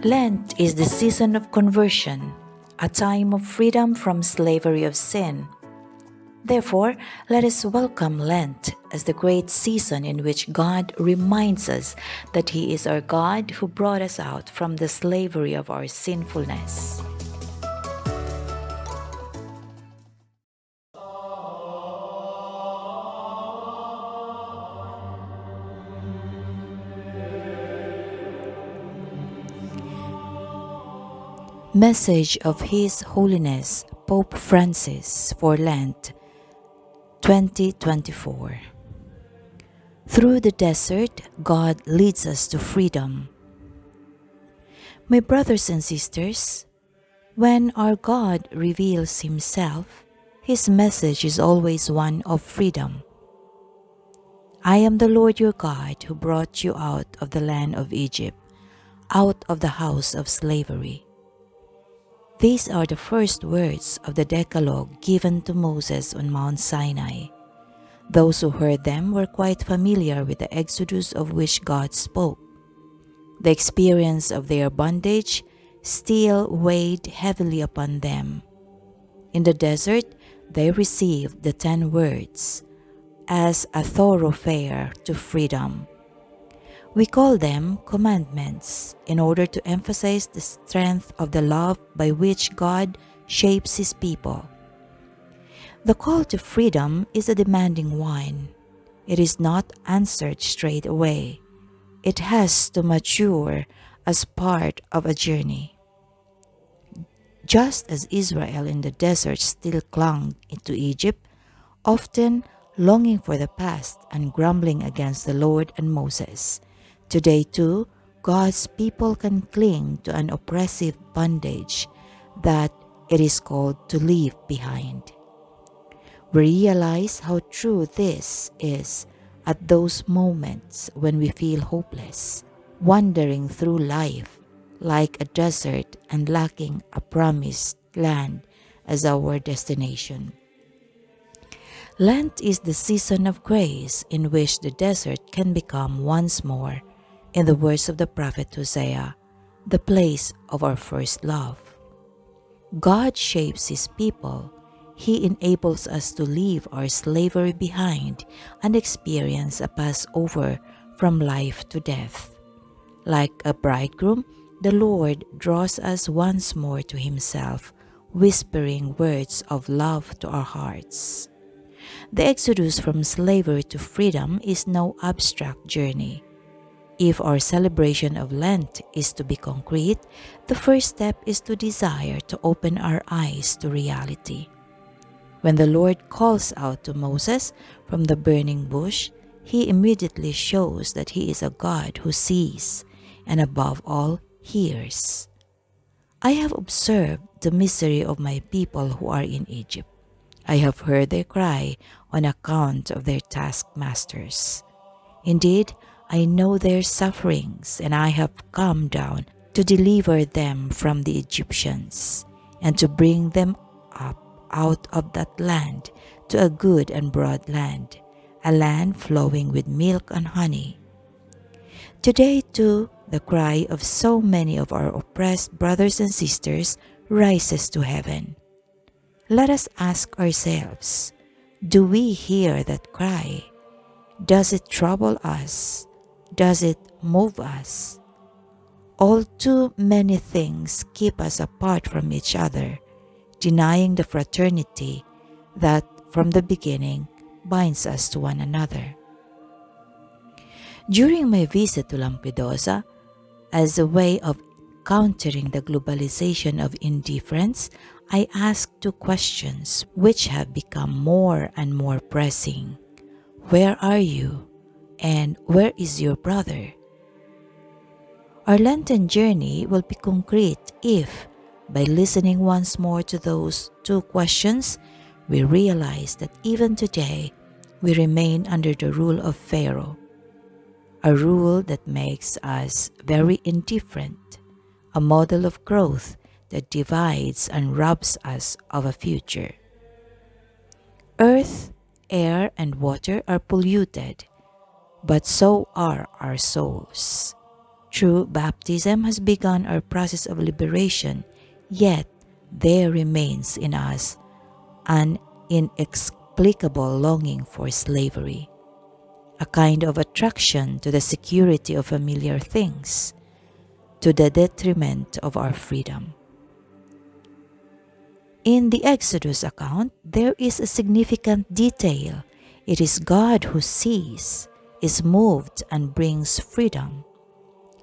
Lent is the season of conversion, a time of freedom from slavery of sin. Therefore, let us welcome Lent as the great season in which God reminds us that He is our God who brought us out from the slavery of our sinfulness. Message of His Holiness Pope Francis for Lent 2024. Through the desert, God leads us to freedom. My brothers and sisters, when our God reveals Himself, His message is always one of freedom. I am the Lord your God who brought you out of the land of Egypt, out of the house of slavery. These are the first words of the Decalogue given to Moses on Mount Sinai. Those who heard them were quite familiar with the exodus of which God spoke. The experience of their bondage still weighed heavily upon them. In the desert, they received the 10 words as a thoroughfare to freedom. We call them commandments in order to emphasize the strength of the love by which God shapes His people. The call to freedom is a demanding one. It is not answered straight away. It has to mature as part of a journey. Just as Israel in the desert still clung to Egypt, often longing for the past and grumbling against the Lord and Moses, today too, God's people can cling to an oppressive bondage that it is called to leave behind. We realize how true this is at those moments when we feel hopeless, wandering through life like a desert and lacking a promised land as our destination. Lent is the season of grace in which the desert can become once more, in the words of the prophet Hosea, the place of our first love. God shapes His people. He enables us to leave our slavery behind and experience a Passover from life to death. Like a bridegroom, the Lord draws us once more to Himself, whispering words of love to our hearts. The exodus from slavery to freedom is no abstract journey. If our celebration of Lent is to be concrete, the first step is to desire to open our eyes to reality. When the Lord calls out to Moses from the burning bush, He immediately shows that He is a God who sees and above all hears. I have observed the misery of my people who are in Egypt. I have heard their cry on account of their taskmasters. Indeed, I know their sufferings, and I have come down to deliver them from the Egyptians and to bring them up out of that land to a good and broad land, a land flowing with milk and honey. Today, too, the cry of so many of our oppressed brothers and sisters rises to heaven. Let us ask ourselves, do we hear that cry? Does it trouble us? Does it move us? All too many things keep us apart from each other, denying the fraternity that from the beginning binds us to one another. During my visit to Lampedusa, as a way of countering the globalization of indifference, I asked 2 questions which have become more and more pressing. Where are you? And where is your brother? Our Lenten journey will be concrete if, by listening once more to those 2 questions, we realize that even today we remain under the rule of Pharaoh, a rule that makes us very indifferent, a model of growth that divides and robs us of a future. Earth, air, and water are polluted, but so are our souls. True baptism has begun our process of liberation, yet there remains in us an inexplicable longing for slavery, a kind of attraction to the security of familiar things, to the detriment of our freedom. In the Exodus account, there is a significant detail. It is God who sees, is moved, and brings freedom.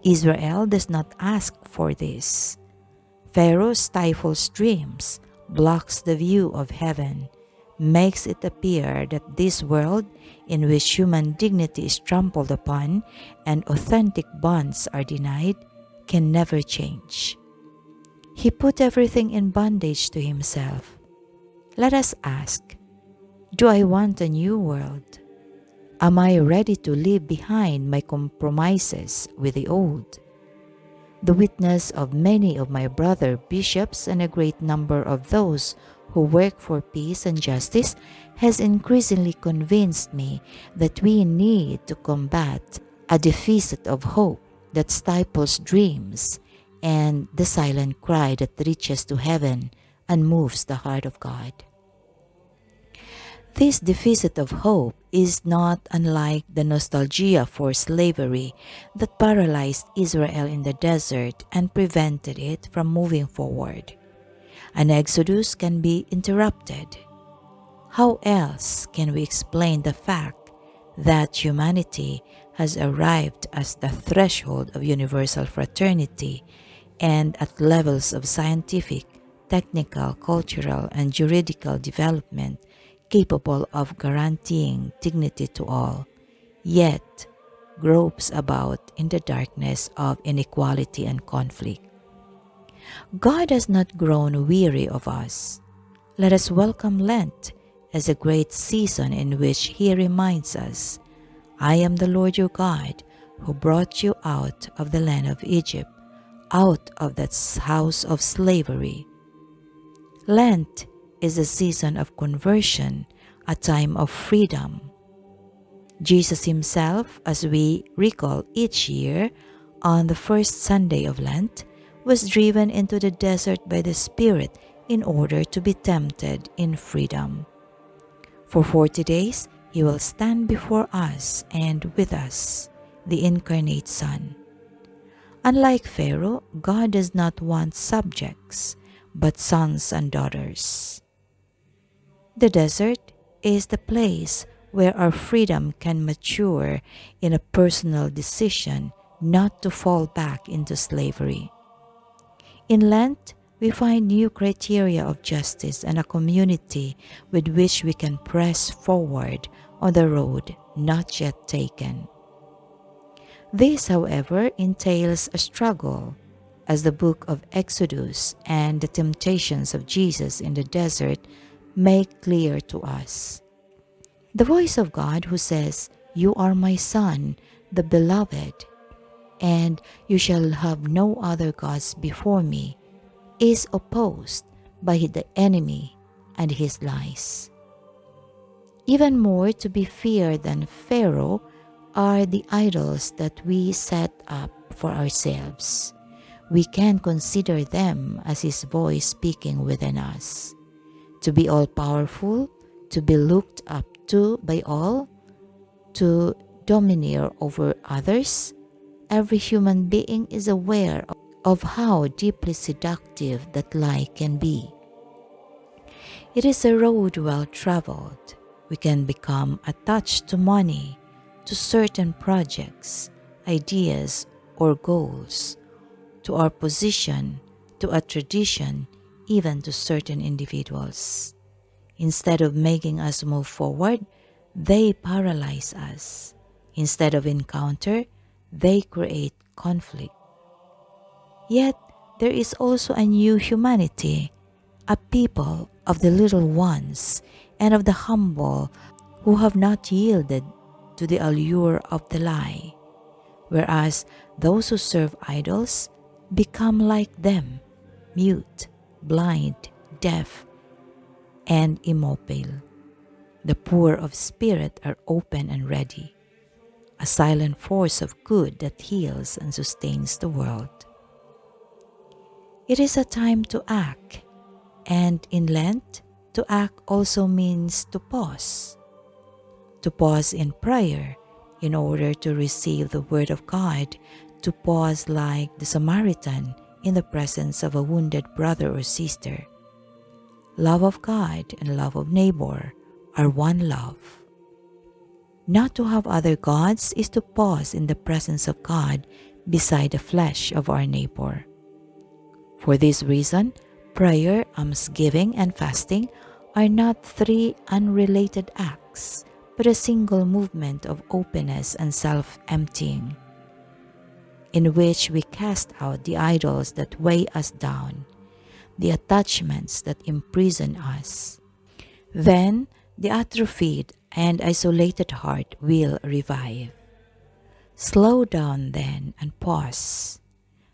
Israel does not ask for this. Pharaoh stifles dreams, blocks the view of heaven, makes it appear that this world in which human dignity is trampled upon and authentic bonds are denied can never change. He put everything in bondage to himself. Let us ask, do I want a new world? Am I ready to leave behind my compromises with the old? The witness of many of my brother bishops and a great number of those who work for peace and justice has increasingly convinced me that we need to combat a deficit of hope that stifles dreams and the silent cry that reaches to heaven and moves the heart of God. This deficit of hope is not unlike the nostalgia for slavery that paralyzed Israel in the desert and prevented it from moving forward. An exodus can be interrupted. How else can we explain the fact that humanity has arrived at the threshold of universal fraternity and at levels of scientific, technical, cultural, and juridical development capable of guaranteeing dignity to all, yet gropes about in the darkness of inequality and conflict? God has not grown weary of us. Let us welcome Lent as a great season in which He reminds us, I am the Lord your God who brought you out of the land of Egypt, out of that house of slavery. Lent is a season of conversion, a time of freedom. Jesus himself, as we recall each year on the first Sunday of Lent, was driven into the desert by the Spirit in order to be tempted in freedom. For 40 days, he will stand before us and with us, the incarnate Son. Unlike Pharaoh, God does not want subjects, but sons and daughters. The desert is the place where our freedom can mature in a personal decision not to fall back into slavery. In Lent, we find new criteria of justice and a community with which we can press forward on the road not yet taken. This, however, entails a struggle, as the book of Exodus and the temptations of Jesus in the desert make clear to us. The voice of God who says, "You are my Son, the beloved, and you shall have no other gods before me," is opposed by the enemy and his lies. Even more to be feared than Pharaoh are the idols that we set up for ourselves. We can consider them as His voice speaking within us. To be all-powerful, to be looked up to by all, to domineer over others, every human being is aware of how deeply seductive that lie can be. It is a road well traveled. We can become attached to money, to certain projects, ideas, or goals, to our position, to a tradition, even to certain individuals. Instead of making us move forward, they paralyze us. Instead of encounter, they create conflict. Yet, there is also a new humanity, a people of the little ones and of the humble who have not yielded to the allure of the lie, whereas those who serve idols become like them, mute, blind, deaf, and immobile. The poor of spirit are open and ready. a silent force of good that heals and sustains the world. It is a time to act, and in Lent, to act also means to pause. To pause in prayer in order to receive the Word of God, to pause like the Samaritan in the presence of a wounded brother or sister. Love of God and love of neighbor are one love. Not to have other gods is to pause in the presence of God beside the flesh of our neighbor. For this reason, prayer, almsgiving, and fasting are not three unrelated acts, but a single movement of openness and self-emptying, in which we cast out the idols that weigh us down, the attachments that imprison us. Then the atrophied and isolated heart will revive. Slow down then and pause.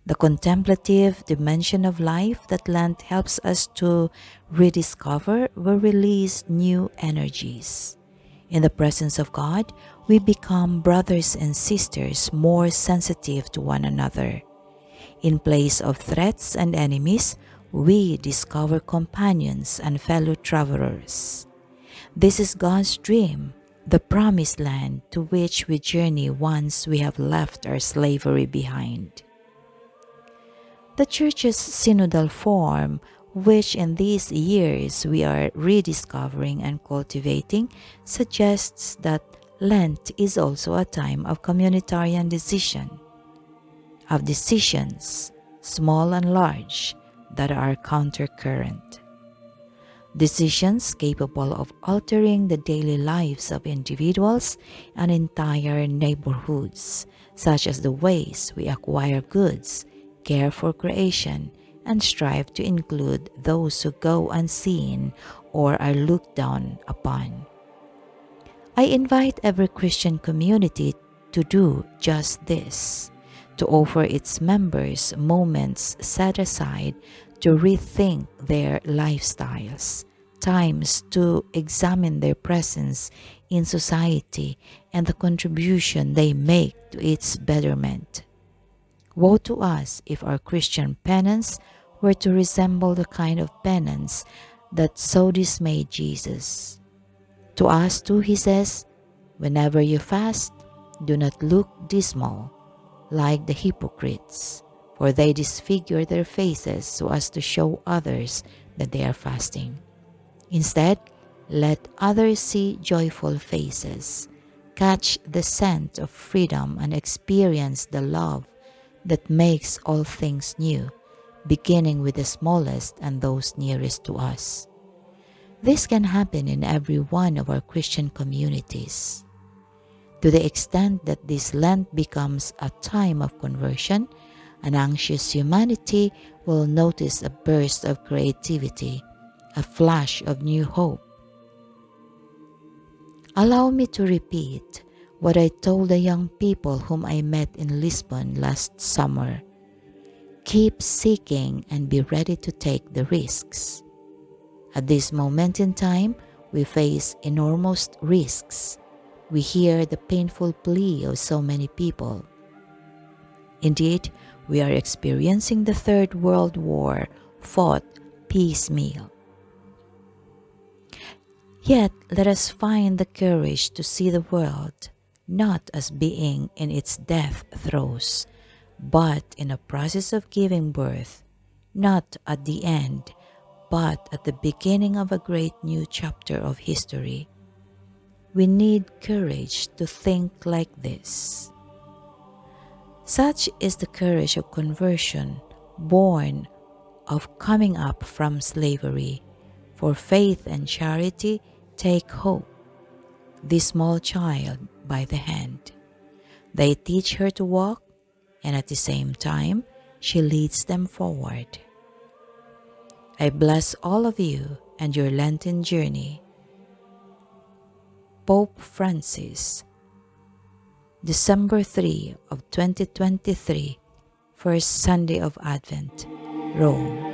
The contemplative dimension of life that Lent helps us to rediscover will release new energies. In the presence of God, we become brothers and sisters more sensitive to one another. In place of threats and enemies, we discover companions and fellow travelers. This is God's dream, the promised land to which we journey once we have left our slavery behind. The Church's synodal form, which in these years we are rediscovering and cultivating, suggests that Lent is also a time of communitarian decision, of decisions, small and large, that are countercurrent. Decisions capable of altering the daily lives of individuals and entire neighborhoods, such as the ways we acquire goods, care for creation, and strive to include those who go unseen or are looked down upon. I invite every Christian community to do just this, to offer its members moments set aside to rethink their lifestyles, times to examine their presence in society and the contribution they make to its betterment. Woe to us if our Christian penance were to resemble the kind of penance that so dismayed Jesus. To us too, he says, whenever you fast, do not look dismal, like the hypocrites, for they disfigure their faces so as to show others that they are fasting. Instead, let others see joyful faces, catch the scent of freedom, and experience the love that makes all things new, beginning with the smallest and those nearest to us. This can happen in every one of our Christian communities. To the extent that this Lent becomes a time of conversion, an anxious humanity will notice a burst of creativity, a flash of new hope. Allow me to repeat what I told the young people whom I met in Lisbon last summer. Keep seeking and be ready to take the risks. At this moment in time, we face enormous risks. We hear the painful plea of so many people. Indeed, we are experiencing the Third World War, fought piecemeal. Yet, let us find the courage to see the world not as being in its death throes, but in a process of giving birth, not at the end, but at the beginning of a great new chapter of history. We need courage to think like this. Such is the courage of conversion, born of coming up from slavery. For faith and charity take hope, this small child by the hand. They teach her to walk, and at the same time, she leads them forward. I bless all of you and your Lenten journey. Pope Francis, December 3 of 2023, First Sunday of Advent, Rome.